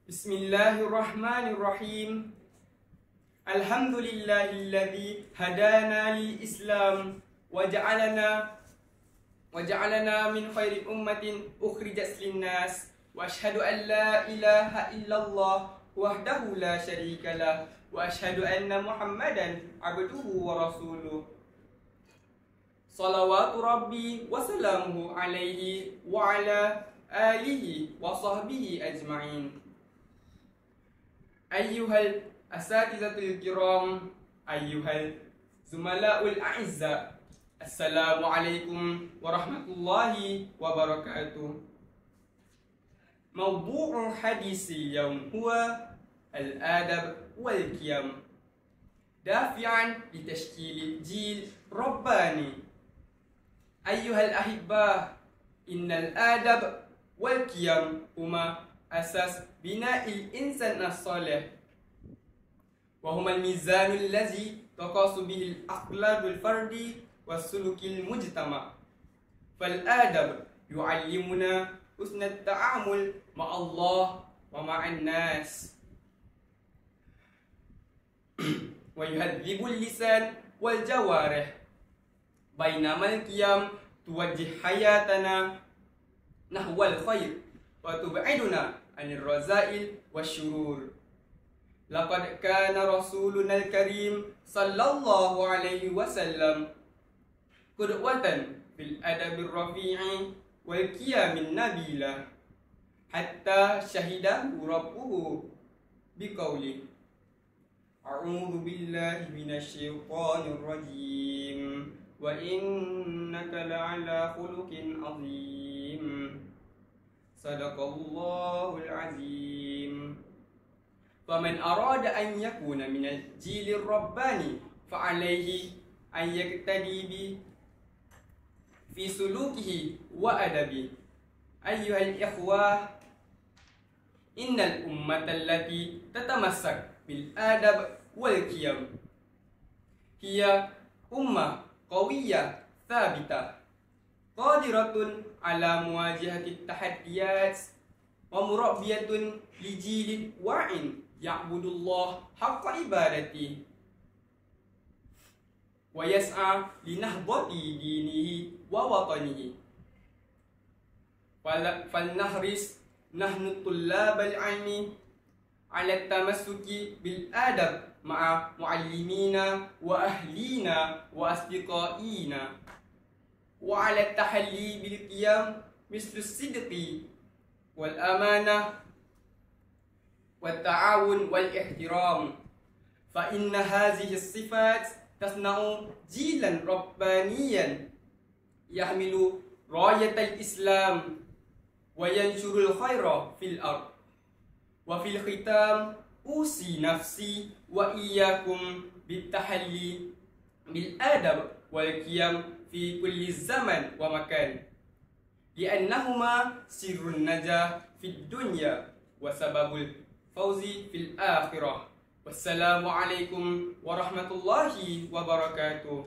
Bismillahirrahmanirrahim. Alhamdulillahilladzi hadana lil Islam wa ja'alana min khairi ummatin ukhrijat lin-nas wa asyhadu an la ilaha illallah wahdahu la syarikalah wa asyhadu anna Muhammadan abduhu wa rasuluh. Salawatu rabbi wa salamuhu alaihi wa ala alihi wa sahbihi ajma'in. Ayyuhal asatizatul kiram, ayyuhal zumala'ul a'izza, assalamualaikum warahmatullahi wabarakatuh. Mawdu'u hadisi yawm huwa al-adab wal qiyam, dafi'an li tashkil jil rabbani. Ayyuhal ahibbah, innal adab wal qiyam huma asas bina'il insan as-salih wa huma al-mizanul ladzi taqasu bihi al-aqladul fardi was-sulukil mujtama'. Fal adab yu'allimuna husnat ta'amul ma'allah wa ma'an nas wa yuhadzibul lisan wal jawarih, bainama al-qiyam tuwajjih hayatana nahwal khair wa tub'iduna anir razail wasyurur. Laqad kana rasuluna al-karim sallallahu alaihi wasallam qudwatan fil adabil rafi'i wal qiyamin nabila, hatta syahidahu rabbuhu biqauli a'udzu billahi minasy syaithanir rajim wa innaka la'ala khuluqin 'azim. Sadaqallahul azim. Faman arada an yakuna minal jilir rabbani fa'alayhi an yaktadi bi fi sulukihi wa adabi. Ayyuhal ikhwah, innal ummata allati tatamassak bil adab wal qiyam hiya ummah qawiyyah thabitah qadiratun ala muwajahati tahaddiyat wa murabbiyatun li jilin wa'in ya'budullah haqqa ibadati wa yas'a li nahbati dinihi wa watanihi. Fal nahris nahnu tullabal ilmi ala tamassuki bil adab ma'a muallimina wa ahlina wa asdiqaina wa ala tahalli bil qiyam mislu sidqi wal amanah wat ta'awun wal ihtiram. Fa inna hadhihi as-sifat tasna'u jilan rabbaniyan yahmilu rayatal islam wa yanshurul khaira fil ard. Wa fil khitam usi nafsi wa iyyakum bit tahalli bil adab wal qiyam fi kulli zaman wa makan, li'annahuma sirrun najah fid dunya wa sababul fawzi fil akhirah. Wassalamu alaikum warahmatullahi wabarakatuh.